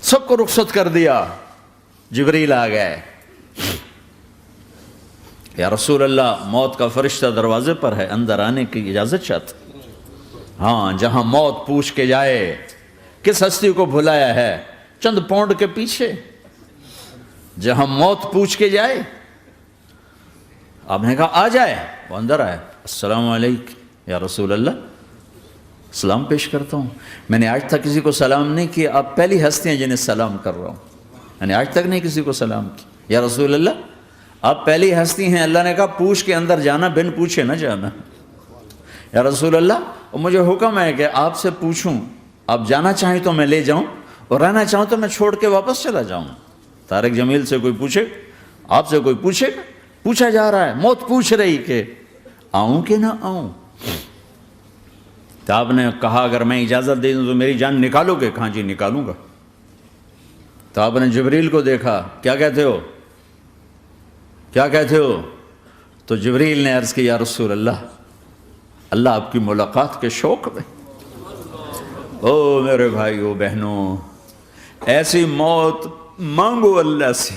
سب کو رخصت کر دیا. جبریل آ گئے. یا رسول اللہ موت کا فرشتہ دروازے پر ہے, اندر آنے کی اجازت چاہتا. ہاں, جہاں موت پوچھ کے جائے کس ہستی کو بھلایا ہے, چند پاؤنڈ کے پیچھے جہاں موت پوچھ کے جائے. آپ نے کہا آ جائے, وہ اندر آئے. السلام علیکم یا رسول اللہ, سلام پیش کرتا ہوں. میں نے آج تک کسی کو سلام نہیں کیا, آپ پہلی ہستی ہیں جنہیں سلام کر رہا ہوں. میں نے آج تک نہیں کسی کو سلام کیا. یا رسول اللہ آپ پہلی ہستی ہیں. اللہ نے کہا پوچھ کے اندر جانا, بن پوچھے نہ جانا. یا رسول اللہ مجھے حکم ہے کہ آپ سے پوچھوں, آپ جانا چاہیں تو میں لے جاؤں, اور رہنا چاہوں تو میں چھوڑ کے واپس چلا جاؤں. طارق جمیل سے کوئی پوچھے, آپ سے کوئی پوچھے, پوچھا جا رہا ہے, موت پوچھ رہی کہ آؤں کہ نہ آؤں. تو آپ نے کہا اگر میں اجازت دے دوں تو میری جان نکالو گے؟ کہاں جی نکالوں گا. تو آپ نے جبریل کو دیکھا, کیا کہتے ہو, کیا کہتے ہو؟ تو جبریل نے عرض کی یا رسول اللہ, اللہ آپ کی ملاقات کے شوق میں. او میرے بھائیو بہنوں, ایسی موت مانگو اللہ سے.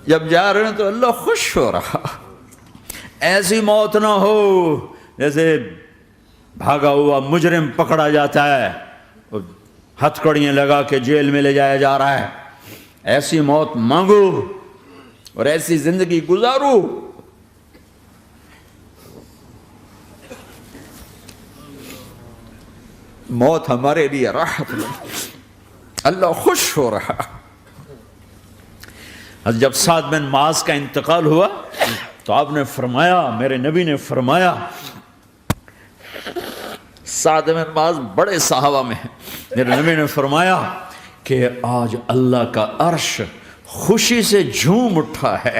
جب جا رہے ہیں تو اللہ خوش ہو رہا. ایسی موت نہ ہو جیسے بھاگا ہوا مجرم پکڑا جاتا ہے, ہتھکڑیاں لگا کے جیل میں لے جایا جا رہا ہے. ایسی موت مانگو اور ایسی زندگی گزارو. موت ہمارے لیے راحت نہیں, اللہ خوش ہو رہا. جب سعد بن معاذ کا انتقال ہوا تو آپ نے فرمایا, میرے نبی نے فرمایا, سعد بن معاذ بڑے صحابہ میں ہیں, میرے نبی نے فرمایا کہ آج اللہ کا عرش خوشی سے جھوم اٹھا ہے.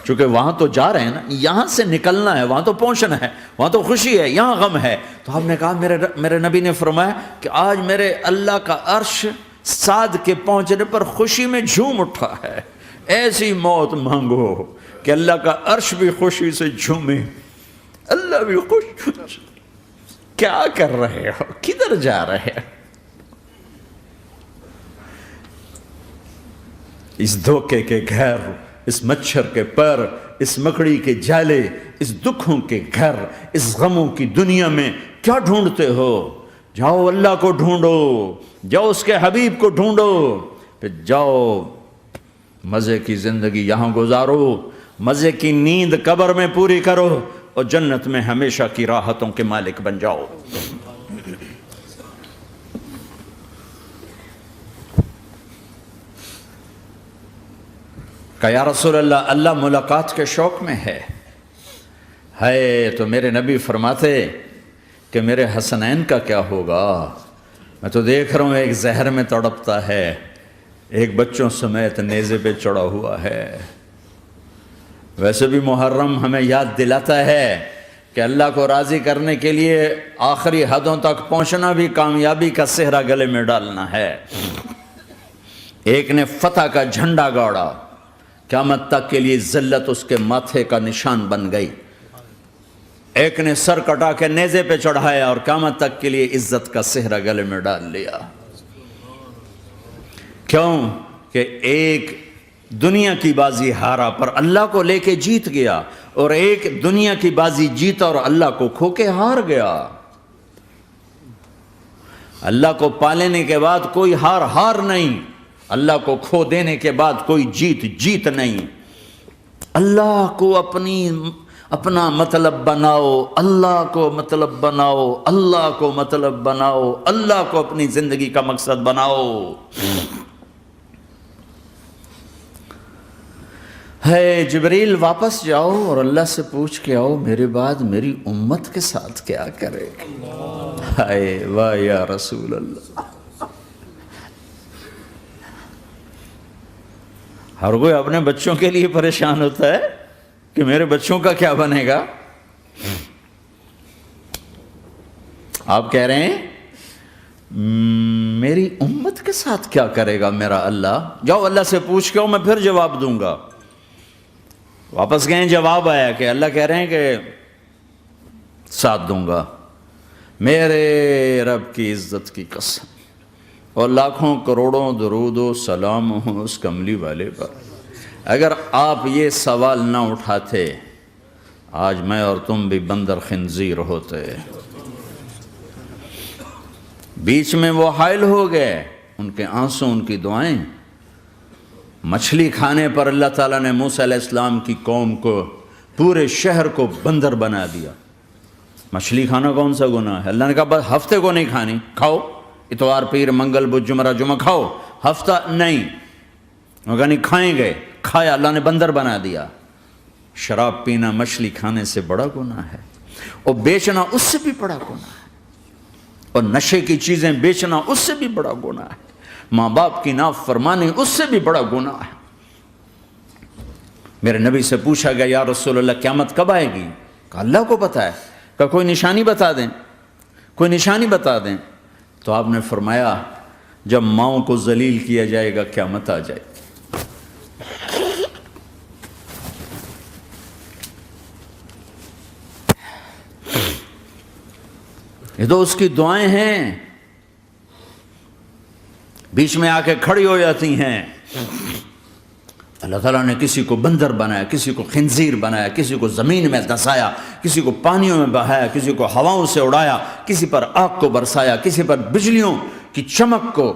چونکہ وہاں تو جا رہے ہیں نا, یہاں سے نکلنا ہے, وہاں تو پہنچنا ہے, وہاں تو خوشی ہے, یہاں غم ہے. تو آپ نے کہا, میرے نبی نے فرمایا کہ آج میرے اللہ کا عرش سعد کے پہنچنے پر خوشی میں جھوم اٹھا ہے. ایسی موت مانگو کہ اللہ کا عرش بھی خوشی سے جھومے, اللہ بھی خوش. کیا کر رہے ہو, کدھر جا رہے ہو؟ اس دھوکے کے گھر, اس مچھر کے پر, اس مکڑی کے جالے, اس دکھوں کے گھر, اس غموں کی دنیا میں کیا ڈھونڈتے ہو؟ جاؤ اللہ کو ڈھونڈو, جاؤ اس کے حبیب کو ڈھونڈو, پھر جاؤ مزے کی زندگی یہاں گزارو, مزے کی نیند قبر میں پوری کرو, اور جنت میں ہمیشہ کی راحتوں کے مالک بن جاؤ. کہ یا رسول اللہ, اللہ ملاقات کے شوق میں ہے. تو میرے نبی فرماتے کہ میرے حسنین کا کیا ہوگا؟ میں تو دیکھ رہا ہوں ایک زہر میں تڑپتا ہے, ایک بچوں سمیت نیزے پہ چڑھا ہوا ہے. ویسے بھی محرم ہمیں یاد دلاتا ہے کہ اللہ کو راضی کرنے کے لیے آخری حدوں تک پہنچنا بھی کامیابی کا صحرا گلے میں ڈالنا ہے. ایک نے فتح کا جھنڈا گاڑا, قیامت تک کے لیے ذلت اس کے ماتھے کا نشان بن گئی. ایک نے سر کٹا کے نیزے پہ چڑھایا اور قیامت تک کے لیے عزت کا صحرا گلے میں ڈال لیا. کیوں کہ ایک دنیا کی بازی ہارا پر اللہ کو لے کے جیت گیا, اور ایک دنیا کی بازی جیتا اور اللہ کو کھو کے ہار گیا. اللہ کو پالینے کے بعد کوئی ہار نہیں, اللہ کو کھو دینے کے بعد کوئی جیت نہیں. اللہ کو اپنا مطلب بناؤ, اللہ کو مطلب بناؤ, اللہ کو مطلب بناؤ, اللہ کو اپنی زندگی کا مقصد بناؤ. جبریل واپس جاؤ اور اللہ سے پوچھ کے آؤ میرے بعد میری امت کے ساتھ کیا کرے گا. واہ یا رسول اللہ. ہر کوئی اپنے بچوں کے لیے پریشان ہوتا ہے کہ میرے بچوں کا کیا بنے گا. آپ کہہ رہے ہیں میری امت کے ساتھ کیا کرے گا میرا اللہ. جاؤ اللہ سے پوچھ کے آؤ, میں پھر جواب دوں گا. واپس گئے, جواب آیا کہ اللہ کہہ رہے ہیں کہ ساتھ دوں گا. میرے رب کی عزت کی قسم, اور لاکھوں کروڑوں درود و سلام ہوں اس کملی والے پر۔ اگر آپ یہ سوال نہ اٹھاتے آج میں اور تم بھی بندر خنزیر ہوتے۔ بیچ میں وہ حائل ہو گئے، ان کے آنسوں، ان کی دعائیں۔ مچھلی کھانے پر اللہ تعالیٰ نے موسیٰ علیہ السلام کی قوم کو، پورے شہر کو بندر بنا دیا۔ مچھلی کھانا کون سا گناہ ہے؟ اللہ نے کہا بس ہفتے کو نہیں کھانی، کھاؤ، اتوار پیر منگل بدھ جمعہ جمعہ کھاؤ، ہفتہ نہیں۔ وہ کہا نہیں کھائیں گے، کھایا، اللہ نے بندر بنا دیا۔ شراب پینا مچھلی کھانے سے بڑا گناہ ہے، اور بیچنا اس سے بھی بڑا گناہ ہے، اور نشے کی چیزیں بیچنا اس سے بھی بڑا گناہ ہے، ماں باپ کی نافرمانی اس سے بھی بڑا گناہ ہے۔ میرے نبی سے پوچھا گیا یا رسول اللہ قیامت کب آئے گی؟ کہا اللہ کو پتہ ہے۔ کہا کوئی نشانی بتا دیں، کوئی نشانی بتا دیں۔ تو آپ نے فرمایا جب ماؤں کو ذلیل کیا جائے گا قیامت آ جائے گی۔ یہ تو اس کی دعائیں ہیں، بیچ میں آ کے کھڑی ہو جاتی ہیں۔ اللہ تعالیٰ نے کسی کو بندر بنایا، کسی کو خنزیر بنایا، کسی کو زمین میں دھسایا، کسی کو پانیوں میں بہایا، کسی کو ہواؤں سے اڑایا، کسی پر آگ کو برسایا، کسی پر بجلیوں کی چمک کو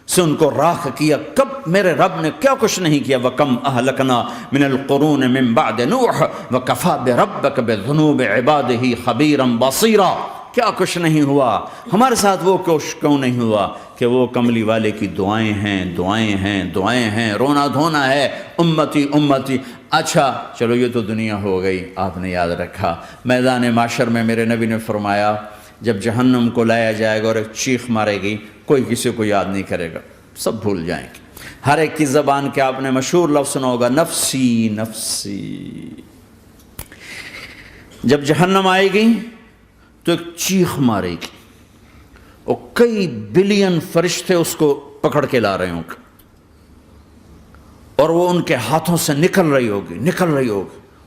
سے ان کو راکھ کیا۔ کب میرے رب نے کیا کچھ نہیں کیا۔ وَكَمْ أَهْلَكْنَا مِنَ الْقُرُونِ مِن بَعْدِ نُوحٍ وَكَفَىٰ بِرَبِّكَ بِذُنُوبِ عِبَادِهِ خَبِيرًا بَصِيرًا۔ کیا کچھ نہیں ہوا، ہمارے ساتھ وہ کچھ کیوں نہیں ہوا کہ وہ کملی والے کی دعائیں ہیں، دعائیں ہیں، دعائیں ہیں، رونا دھونا ہے، امتی امتی۔ اچھا چلو یہ تو دنیا ہو گئی، آپ نے یاد رکھا۔ میدان معاشر میں میرے نبی نے فرمایا جب جہنم کو لایا جائے گا اور ایک چیخ مارے گی، کوئی کسی کو یاد نہیں کرے گا، سب بھول جائیں گے۔ ہر ایک کی زبان کے آپ نے مشہور لفظ سنا ہوگا نفسی نفسی۔ جب جہنم آئے گی تو ایک چیخ مارے گی، اور کئی بلین فرشتے اس کو پکڑ کے لا رہے ہوں گے، اور وہ ان کے ہاتھوں سے نکل رہی ہوگی،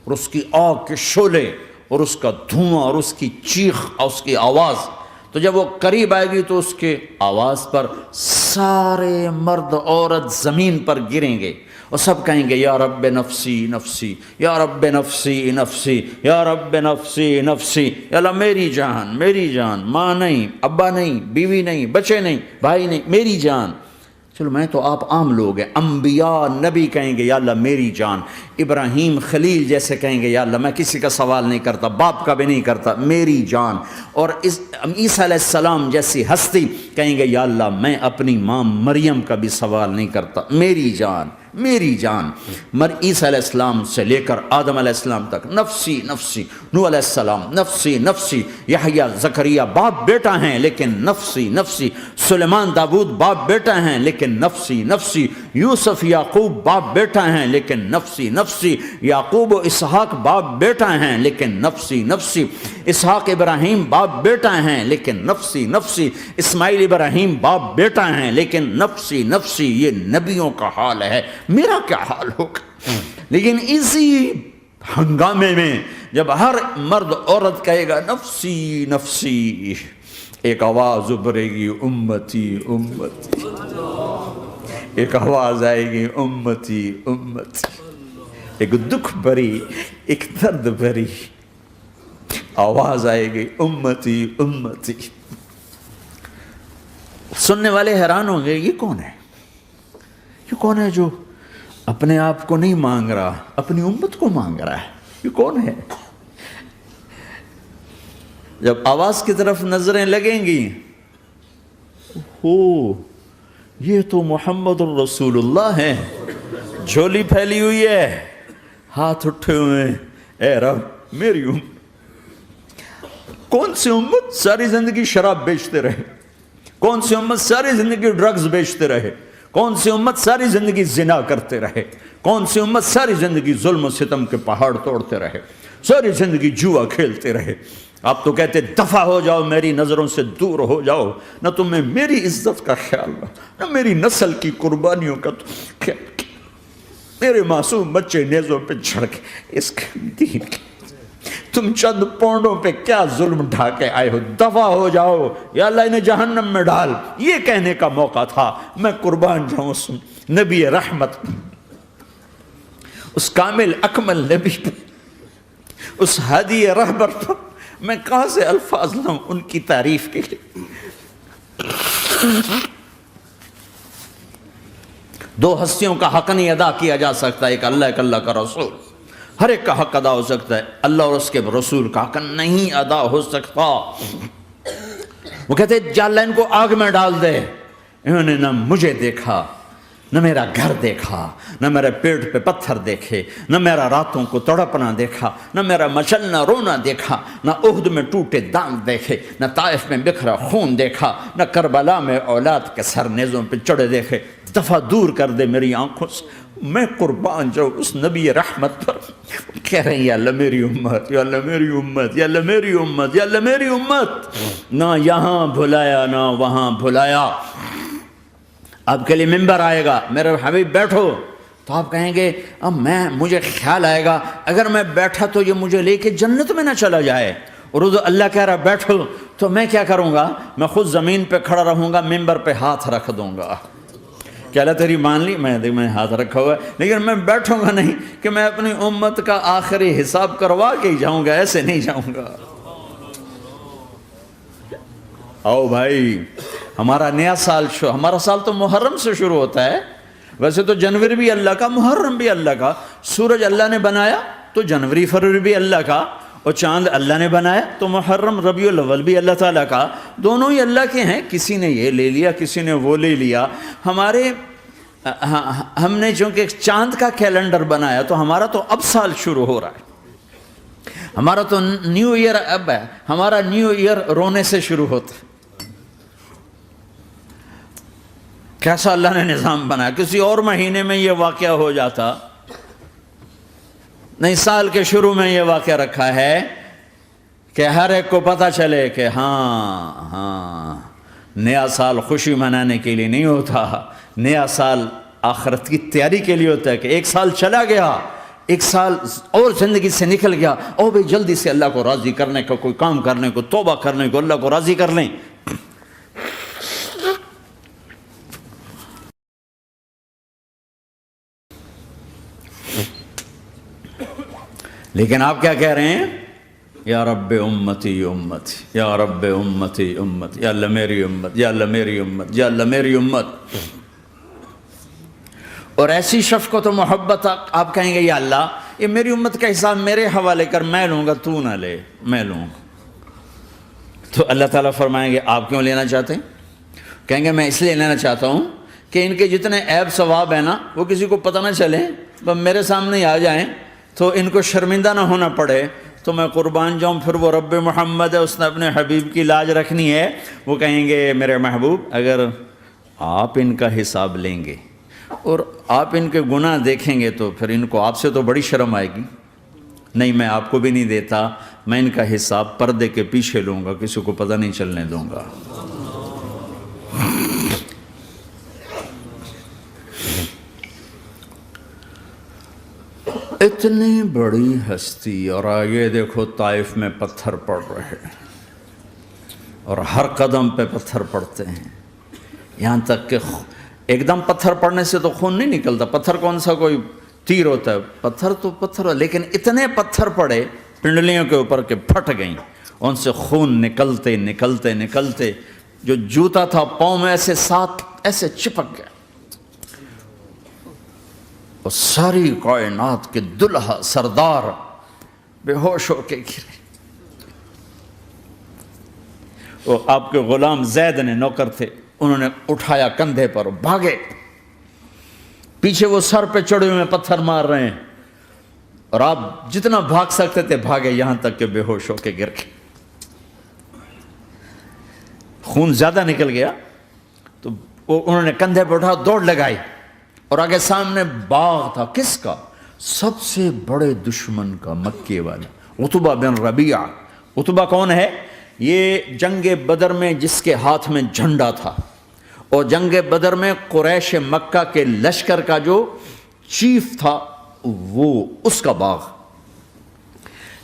اور اس کی آگ کے شعلے اور اس کا دھواں اور اس کی چیخ اور اس کی آواز۔ تو جب وہ قریب آئے گی تو اس کے آواز پر سارے مرد عورت زمین پر گریں گے، اور سب کہیں گے یا رب نفسی نفسی، یا رب نفسی نفسی، یا رب نفسی نفسی، یا اللہ میری جان، میری جان، ماں نہیں، ابا نہیں، بیوی نہیں، بچے نہیں، بھائی نہیں، میری جان۔ چلو میں تو آپ عام لوگ ہیں، انبیاء نبی کہیں گے یا اللہ میری جان، ابراہیم خلیل جیسے کہیں گے یا اللہ میں کسی کا سوال نہیں کرتا، باپ کا بھی نہیں کرتا، میری جان، اور عیسیٰ علیہ السلام جیسی ہستی کہیں گے یا اللہ میں اپنی ماں مریم کا بھی سوال نہیں کرتا، میری جان، میری جان۔ عیسیٰ علیہ السلام سے لے کر آدم علیہ السلام تک نفسی نفسی، نوح علیہ السلام نفسی نفسی، یحییٰ زکریا باپ بیٹا ہیں لیکن نفسی نفسی، سلیمان داؤد باپ بیٹا ہیں لیکن نفسی نفسی، یوسف یعقوب باپ بیٹا ہیں لیکن نفسی نفسی، یعقوب و اسحاق باپ بیٹا ہیں لیکن نفسی نفسی، اسحاق ابراہیم باپ بیٹا ہیں لیکن نفسی نفسی، اسماعیل ابراہیم باپ بیٹا ہیں لیکن نفسی نفسی۔ یہ نبیوں کا حال ہے، میرا کیا حال ہوگا؟ لیکن اسی ہنگامے میں جب ہر مرد عورت کہے گا نفسی نفسی، ایک آواز ابھرے گی امتی امتی، ایک آواز آئے گی امتی امتی، ایک دکھ بھری، ایک درد بھری آواز آئے گی امتی امتی۔ سننے والے حیران ہوں گے یہ کون ہے، یہ کون ہے جو اپنے آپ کو نہیں مانگ رہا، اپنی امت کو مانگ رہا ہے، یہ کون ہے؟ جب آواز کی طرف نظریں لگیں گی، ہو یہ تو محمد الرسول اللہ ہے، جھولی پھیلی ہوئی ہے، ہاتھ اٹھے ہوئے ہیں، اے رب میری امت۔ کون سی امت ساری زندگی شراب بیچتے رہے، کون سی امت ساری زندگی ڈرگز بیچتے رہے، کون سی امت ساری زندگی زنا کرتے رہے، کون سی امت ساری زندگی ظلم و ستم کے پہاڑ توڑتے رہے، ساری زندگی جوا کھیلتے رہے۔ آپ تو کہتے دفع ہو جاؤ، میری نظروں سے دور ہو جاؤ، نہ تمہیں میری عزت کا خیال نہ میری نسل کی قربانیوں کا خیال، میرے معصوم بچے نیزوں پہ چڑھ کے اس کے دین کی تم چند پونڈوں پہ کیا ظلم ڈھا کے آئے ہو، دفع ہو جاؤ یا اللہ انہیں جہنم میں ڈال، یہ کہنے کا موقع تھا۔ میں قربان جاؤں اس نبی رحمت، اس کامل اکمل نبی پہ، اس ہادی رہبر پر میں کہاں سے الفاظ لاؤں ان کی تعریف کے لیے۔ دو ہستیوں کا حق نہیں ادا کیا جا سکتا، ایک اللہ، ایک اللہ کا رسول۔ ہر ایک کا حق ادا ہو سکتا ہے، اللہ اور اس کے رسول کا حق نہیں ادا ہو سکتا۔ وہ کہتے جا اللہ ان کو آگ میں ڈال دے۔ انہوں نے نہ مجھے دیکھا، نہ میرا گھر دیکھا، نہ میرے پیٹ پہ پتھر دیکھے، نہ میرا راتوں کو تڑپنا دیکھا، نہ میرا مچلنا رونا دیکھا، نہ احد میں ٹوٹے دانت دیکھے، نہ طائف میں بکھرا خون دیکھا، نہ کربلا میں اولاد کے سر نیزوں پہ چڑھے دیکھے۔ دفعہ دور کر دے میری آنکھوں سے، میں قربان جاؤں اس نبی رحمت پر۔ کہہ رہے ہیں یا اللہ میری امت، یا اللہ میری امت، یا اللہ میری امت، یا اللہ میری امت۔ نہ یہاں بھلایا نہ وہاں بھلایا۔ آپ کے لیے ممبر آئے گا، میرے حبیب بیٹھو، تو آپ کہیں گے اب مجھے خیال آئے گا اگر میں بیٹھا تو یہ مجھے لے کے جنت میں نہ چلا جائے، اور اللہ کہہ رہا بیٹھو تو میں کیا کروں گا؟ میں خود زمین پہ کھڑا رہوں گا، ممبر پہ ہاتھ رکھ دوں گا کہ اللہ تیری مان لی، میں ہاتھ رکھا ہوا ہے، لیکن میں بیٹھوں گا نہیں کہ میں اپنی امت کا آخری حساب کروا کے ہی جاؤں گا، ایسے نہیں جاؤں گا۔ آؤ بھائی، ہمارا نیا سال ہمارا سال تو محرم سے شروع ہوتا ہے، ویسے تو جنوری بھی اللہ کا، محرم بھی اللہ کا، سورج اللہ نے بنایا تو جنوری فروری بھی اللہ کا، اور چاند اللہ نے بنایا تو محرم ربیع الاول بھی اللہ تعالیٰ کا، دونوں ہی اللہ کے ہیں۔ کسی نے یہ لے لیا، کسی نے وہ لے لیا۔ ہم نے چونکہ چاند کا کیلنڈر بنایا تو ہمارا تو اب سال شروع ہو رہا ہے، ہمارا تو نیو ایئر اب ہے، ہمارا نیو ایئر رونے سے شروع ہوتا ہے۔ کیسا اللہ نے نظام بنایا، کسی اور مہینے میں یہ واقعہ ہو جاتا، نہیں سال کے شروع میں یہ واقعہ رکھا ہے کہ ہر ایک کو پتہ چلے کہ ہاں نیا سال خوشی منانے کے لیے نہیں ہوتا، نیا سال آخرت کی تیاری کے لیے ہوتا ہے کہ ایک سال چلا گیا، ایک سال اور زندگی سے نکل گیا، او بھئی جلدی سے اللہ کو راضی کرنے کا کوئی کام کرنے کو، توبہ کرنے کو، اللہ کو راضی کر لیں۔ لیکن آپ کیا کہہ رہے ہیں؟ یا رب امتی امت، یا رب امتی امت، یا اللہ میری امت، یا اللہ میری امت، یا اللہ میری امت۔ اور ایسی شفقت و محبت آپ کہیں گے یا اللہ یہ میری امت کا حساب میرے حوالے کر، میں لوں گا، تو نہ لے، میں لوں گا۔ تو اللہ تعالیٰ فرمائیں گے آپ کیوں لینا چاہتے ہیں؟ کہیں گے میں اس لیے لینا چاہتا ہوں کہ ان کے جتنے عیب ثواب ہیں نا وہ کسی کو پتہ نہ چلے، تو میرے سامنے ہی آ جائیں تو ان کو شرمندہ نہ ہونا پڑے، تو میں قربان جاؤں۔ پھر وہ رب محمد ہے، اس نے اپنے حبیب کی لاج رکھنی ہے، وہ کہیں گے میرے محبوب اگر آپ ان کا حساب لیں گے اور آپ ان کے گناہ دیکھیں گے تو پھر ان کو آپ سے تو بڑی شرم آئے گی، نہیں میں آپ کو بھی نہیں دیتا، میں ان کا حساب پردے کے پیچھے لوں گا، کسی کو پتہ نہیں چلنے دوں گا۔ اتنی بڑی ہستی، اور آگے دیکھو طائف میں پتھر پڑ رہے ہیں، اور ہر قدم پہ پتھر پڑتے ہیں، یہاں تک کہ ایک دم پتھر پڑنے سے تو خون نہیں نکلتا، پتھر کون سا کوئی تیر ہوتا ہے، پتھر تو پتھر، لیکن اتنے پتھر پڑے پنڈلیوں کے اوپر کہ پھٹ گئیں، ان سے خون نکلتے نکلتے نکلتے جو جوتا تھا پاؤں میں ایسے چپک گیا، اور ساری کائنات کے دلہا سردار بے ہوش ہو کے گرے۔ وہ آپ کے غلام زید نے نوکر تھے، انہوں نے اٹھایا کندھے پر، بھاگے، پیچھے وہ سر پہ چڑھے ہوئے پتھر مار رہے ہیں، اور آپ جتنا بھاگ سکتے تھے بھاگے، یہاں تک کہ بے ہوش ہو کے گر گئے۔ خون زیادہ نکل گیا تو انہوں نے کندھے پہ اٹھا، دوڑ لگائی، اور آگے سامنے باغ تھا، کس کا؟ سب سے بڑے دشمن کا، مکے والا عتبہ بن ربیعہ۔ عتبہ کون ہے؟ یہ جنگ بدر میں جس کے ہاتھ میں جھنڈا تھا، اور جنگ بدر میں قریش مکہ کے لشکر کا جو چیف تھا وہ اس کا باغ۔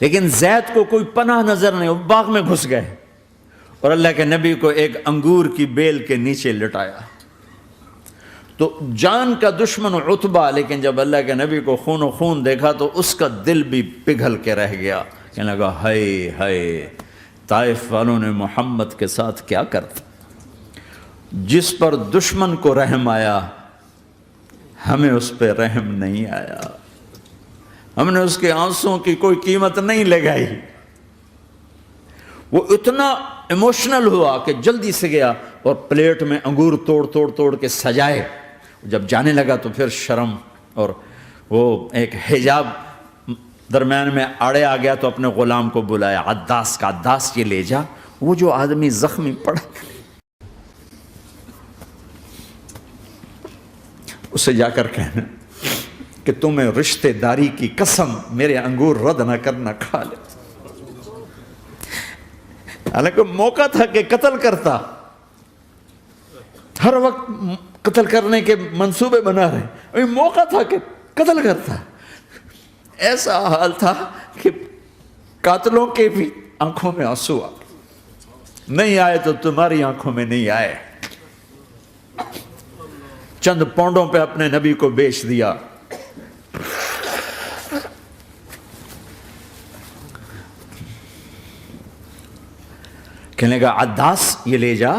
لیکن زید کو کوئی پناہ نظر نہیں، وہ باغ میں گھس گئے اور اللہ کے نبی کو ایک انگور کی بیل کے نیچے لٹایا۔ تو جان کا دشمن عتبہ، لیکن جب اللہ کے نبی کو خون و خون دیکھا تو اس کا دل بھی پگھل کے رہ گیا، کہنے لگا ہائے ہائے، طائف والوں نے محمد کے ساتھ کیا کرتا۔ جس پر دشمن کو رحم آیا ہمیں اس پہ رحم نہیں آیا، ہم نے اس کے آنسوں کی کوئی قیمت نہیں لگائی۔ وہ اتنا ایموشنل ہوا کہ جلدی سے گیا اور پلیٹ میں انگور توڑ کے سجائے۔ جب جانے لگا تو پھر شرم اور وہ ایک حجاب درمیان میں آڑے آ گیا، تو اپنے غلام کو بلایا، عداس کا، عداس یہ لے جا وہ جو آدمی زخمی پڑا، اسے جا کر کہنا کہ تمہیں رشتہ داری کی قسم میرے انگور رد نہ کرنا، کھا لے۔ حالانکہ موقع تھا کہ قتل کرتا، ہر وقت قتل کرنے کے منصوبے بنا رہے، ابھی موقع تھا کہ قتل کرتا۔ ایسا حال تھا کہ قاتلوں کے بھی آنکھوں میں آنسو آ گئے، نہیں آئے تو تمہاری آنکھوں میں نہیں آئے۔ چند پونڈوں پہ اپنے نبی کو بیچ دیا۔ کہنے لگا عداس یہ لے جا،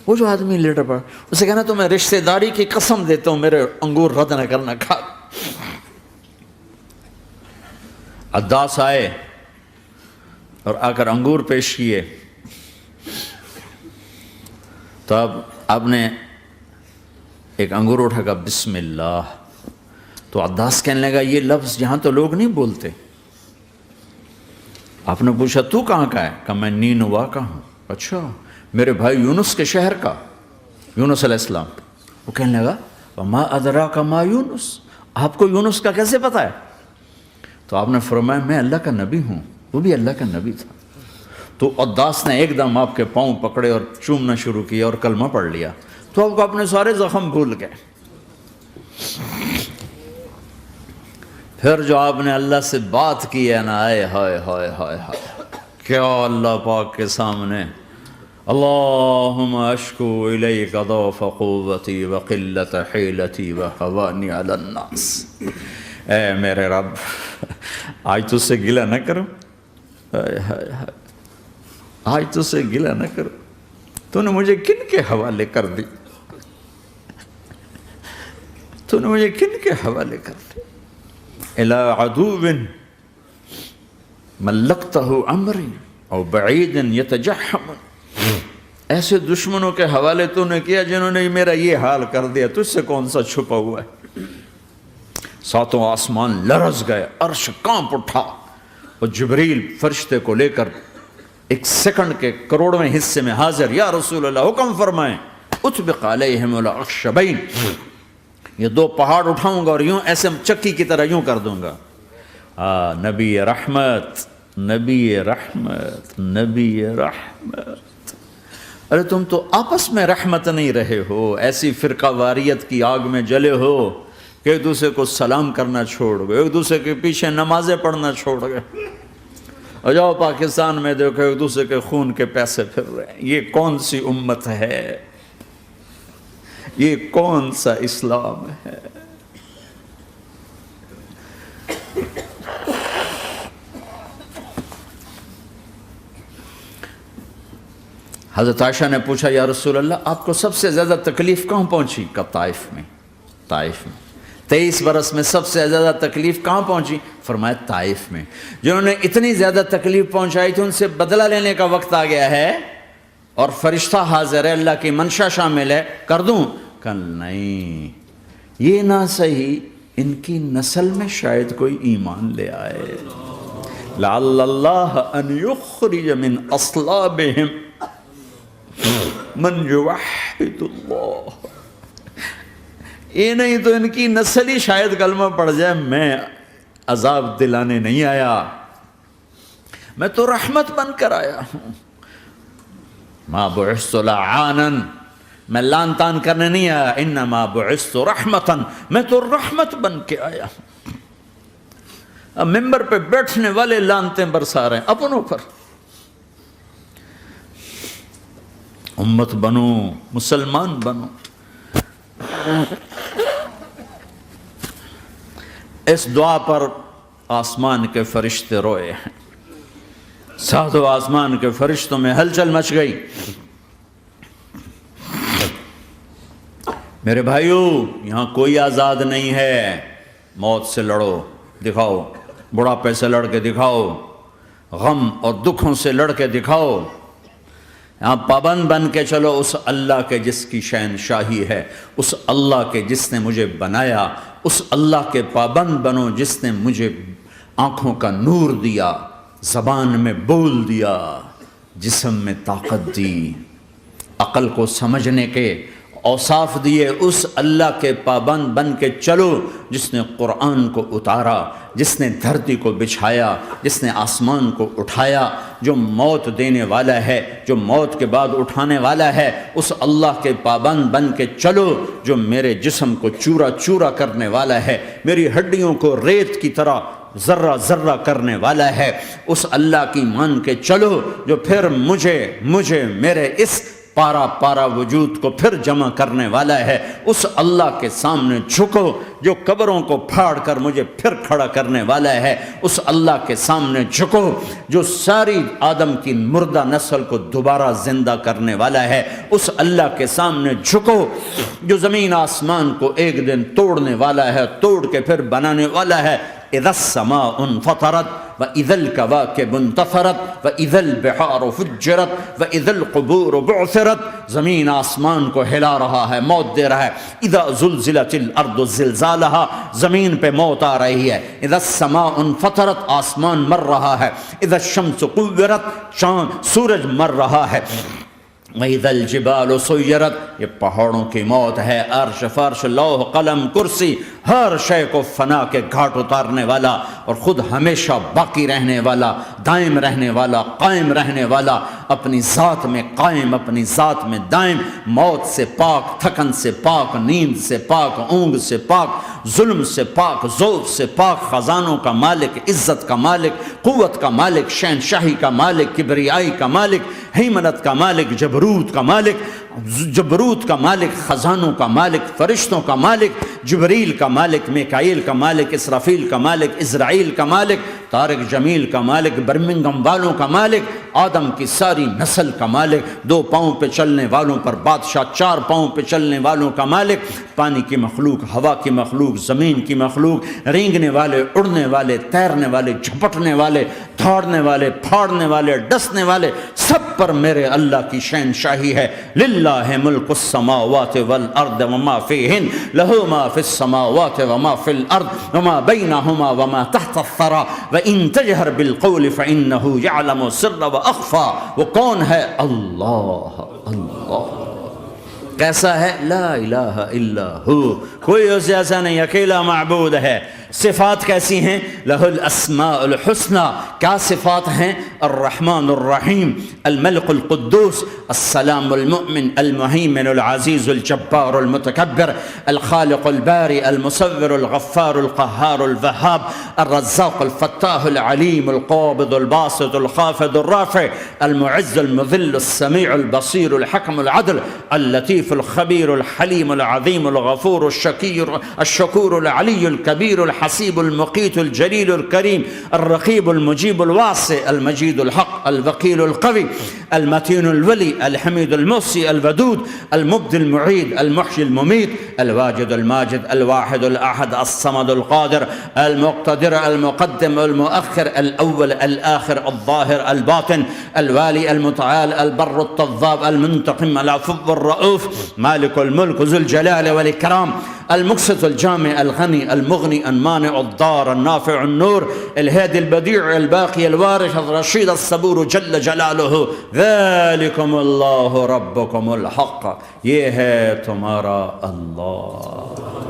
وہ جو آدمی لیٹر پڑا، اسے کہنا تو میں رشتہ داری کی قسم دیتا ہوں میرے انگور رد نہ کرنا، کھا۔ عداس آئے اور آ کر انگور پیش کیے، تو اب آپ نے ایک انگور اٹھا کر بسم اللہ، تو عداس کہنے لگا یہ لفظ یہاں تو لوگ نہیں بولتے۔ آپ نے پوچھا تو کہاں کا ہے؟ کہا میں نینوا کا ہوں۔ اچھا، میرے بھائی یونس کے شہر کا، یونس علیہ السلام۔ وہ کہنے لگا وما ادراک ما یونس، آپ کو یونس کا کیسے پتا ہے؟ تو آپ نے فرمایا میں اللہ کا نبی ہوں، وہ بھی اللہ کا نبی تھا۔ تو عداس نے ایک دم آپ کے پاؤں پکڑے اور چومنا شروع کیا اور کلمہ پڑھ لیا، تو آپ کو اپنے سارے زخم بھول گئے۔ پھر جو آپ نے اللہ سے بات کی ہے نا، آئے ہائے ہائے ہائے ہائے، کیا اللہ پاک کے سامنے اللہم اشکو الیک ضعف قوتی وقلت حیلتی وہوانی علی الناس، اے میرے رب آج تجھ سے گلہ نہ کرو، آج تجھ سے گلہ نہ کرو، تو نے مجھے کن کے حوالے کر دی، تو نے مجھے کن کے حوالے کر دی، الی عدو ملکتہ امری او بعید یتجحم، ایسے دشمنوں کے حوالے تو نے کیا جنہوں نے میرا یہ حال کر دیا، تجھ سے کون سا چھپا ہوا ہے۔ ساتوں آسمان لرز گئے، عرش کانپ اٹھا، اور جبریل فرشتے کو لے کر ایک سیکنڈ کے کروڑویں حصے میں حاضر، یا رسول اللہ حکم فرمائیں اطبق علیہم الاخشبین، یہ دو پہاڑ اٹھاؤں گا اور یوں ایسے چکی کی طرح یوں کر دوں گا۔ نبی رحمت، نبی رحمت، نبی رحمت۔ ارے تم تو آپس میں رحمت نہیں رہے ہو، ایسی فرقہ واریت کی آگ میں جلے ہو کہ ایک دوسرے کو سلام کرنا چھوڑ گئے، ایک دوسرے کے پیچھے نمازیں پڑھنا چھوڑ گئے، اور جاؤ پاکستان میں دیکھو ایک دوسرے کے خون کے پیسے پھر رہے ہیں۔ یہ کون سی امت ہے؟ یہ کون سا اسلام ہے؟ حضرت عائشہ نے پوچھا یا رسول اللہ آپ کو سب سے زیادہ تکلیف کہاں پہنچی؟ کہا طائف میں، طائف میں۔ 23 برس میں سب سے زیادہ تکلیف کہاں پہنچی؟ فرمایا طائف میں۔ جنہوں نے اتنی زیادہ تکلیف پہنچائی تھی ان سے بدلہ لینے کا وقت آ گیا ہے، اور فرشتہ حاضر ہے، اللہ کی منشا شامل ہے، کر دوں؟ کہ نہیں، یہ نہ صحیح، ان کی نسل میں شاید کوئی ایمان لے آئے، لعل اللہ ان یخرج من اصلابہم من یوحد اللہ، یہ نہیں تو ان کی نسل ہی شاید کلمہ پڑھ جائے۔ میں عذاب دلانے نہیں آیا، میں تو رحمت بن کر آیا ہوں۔ ما بعثت لعانا، میں لان تان کرنے نہیں آیا، انما بعثت رحمتا، میں تو رحمت بن کے آیا ہوں۔ اب ممبر پہ بیٹھنے والے لانتیں برسا رہے ہیں اپنوں پر. امت بنو، مسلمان بنو. اس دعا پر آسمان کے فرشتے روئے ہیں. ساتوں آسمان کے فرشتوں میں ہلچل مچ گئی. میرے بھائیو، یہاں کوئی آزاد نہیں ہے. موت سے لڑو، دکھاؤ. بڑھاپے سے لڑ کے دکھاؤ. غم اور دکھوں سے لڑ کے دکھاؤ. یہاں پابند بن کے چلو اس اللہ کے جس کی شہنشاہی ہے، اس اللہ کے جس نے مجھے بنایا. اس اللہ کے پابند بنو جس نے مجھے آنکھوں کا نور دیا، زبان میں بول دیا، جسم میں طاقت دی، عقل کو سمجھنے کے اوصاف دیے. اس اللہ کے پابند بن کے چلو جس نے قرآن کو اتارا، جس نے دھرتی کو بچھایا، جس نے آسمان کو اٹھایا، جو موت دینے والا ہے، جو موت کے بعد اٹھانے والا ہے. اس اللہ کے پابند بن کے چلو جو میرے جسم کو چورا چورا کرنے والا ہے، میری ہڈیوں کو ریت کی طرح ذرہ ذرہ کرنے والا ہے. اس اللہ کی مان کے چلو جو پھر مجھے میرے اس پارا پارا وجود کو پھر جمع کرنے والا ہے. اس اللہ کے سامنے جھکو جو قبروں کو پھاڑ کر مجھے پھر کھڑا کرنے والا ہے. اس اللہ کے سامنے جھکو جو ساری آدم کی مردہ نسل کو دوبارہ زندہ کرنے والا ہے. اس اللہ کے سامنے جھکو جو زمین آسمان کو ایک دن توڑنے والا ہے، توڑ کے پھر بنانے والا ہے. اذا السماء انفطرت واذا الكواكب انتثرت واذا البحار فجرت واذا القبور بعثرت. زمین آسمان کو ہلا رہا ہے، موت دے رہا ہے. اذا زلزلت الارض زلزالها، زمین پہ موت آ رہی ہے. اذا السماء انفطرت، آسمان مر رہا ہے. اذا الشمس قورت، سورج مر رہا ہے. وَإِذَا الْجِبَالُ سُيِّرَتْ، یہ پہاڑوں کی موت ہے. عرش فرش لوح قلم کرسی ہر شے کو فنا کے گھاٹ اتارنے والا اور خود ہمیشہ باقی رہنے والا، دائم رہنے والا، قائم رہنے والا، اپنی ذات میں قائم، اپنی ذات میں دائم، موت سے پاک، تھکن سے پاک، نیند سے پاک، اونگ سے پاک، ظلم سے پاک، ذوق سے پاک، خزانوں کا مالک، عزت کا مالک، قوت کا مالک، شہنشاہی کا مالک، کبریائی کا مالک، ہیمنت کا مالک، جبروت کا مالک، خزانوں کا مالک، فرشتوں کا مالک، جبریل کا مالک، میکائیل کا مالک، اسرافیل کا مالک، اسرائیل کا مالک، طارق جمیل کا مالک، برمنگم والوں کا مالک، آدم کی ساری نسل کا مالک، 2 پاؤں پہ چلنے والوں پر بادشاہ، 4 پاؤں پہ چلنے والوں کا مالک، پانی کی مخلوق، ہوا کی مخلوق، زمین کی مخلوق، رینگنے والے، اڑنے والے، تیرنے والے، جھپٹنے والے، دھاڑنے والے، پھاڑنے والے، ڈسنے والے، سب پر میرے اللہ کی شہنشاہی ہے. للہ ملک السماوات والارض وما فیہن، لہ ما فی السماوات وما فی الارض وما بینہما وما تحت الثری وان تجہر بالقول فانہ یعلم السر واخفی. وہ کون ہے؟ اللہ. اللہ کیسا ہے؟ لا الہ الا ہو، کوئی اس جیسا نہیں، اکیلا معبود ہے. صفات کیسی ہیں؟ لہ الاسماء الحسنى. کیا صفات ہیں؟ الرحمن الرحیم، الملک القدوس، السلام المؤمن، المہیمن العزیز الجبار المتکبر، الخالق الباری المصور الغفار القہار الوہاب، الرزاق الفتاح العلیم القابض الباسط الخافض الرافع، المعز المذل السمیع البصیر الحکم العدل، اللطیف الخبیر الحلیم العظیم الغفور الشکور العلی الکبیر الحسیب المقیت الجلیل الکریم، الرقیب المجیب الواسع، المجید الحق، الوکیل القوی، المتین الولی، الحمید المحصی، الودود، المبدی المعید، المحیی الممیت، الواجد الماجد، الواحد الاحد، الصمد القادر، المقتدر، المقدم، المؤخر، الاول، الاخر، الظاہر، الباطن، الوالی، المتعال، البر التضاب، المنتقم، العفو الرؤوف، مالک الملک، ذو الجلال والاکرام، المقسط الجامع، الغنی، المغنی، المانع الضار، النافع النور، الهادي البديع، الباقي الوارث، الرشيد الصبور جل جلالہ. ذالکم اللہ ربکم الحق، یہ ہے تمہارا اللہ.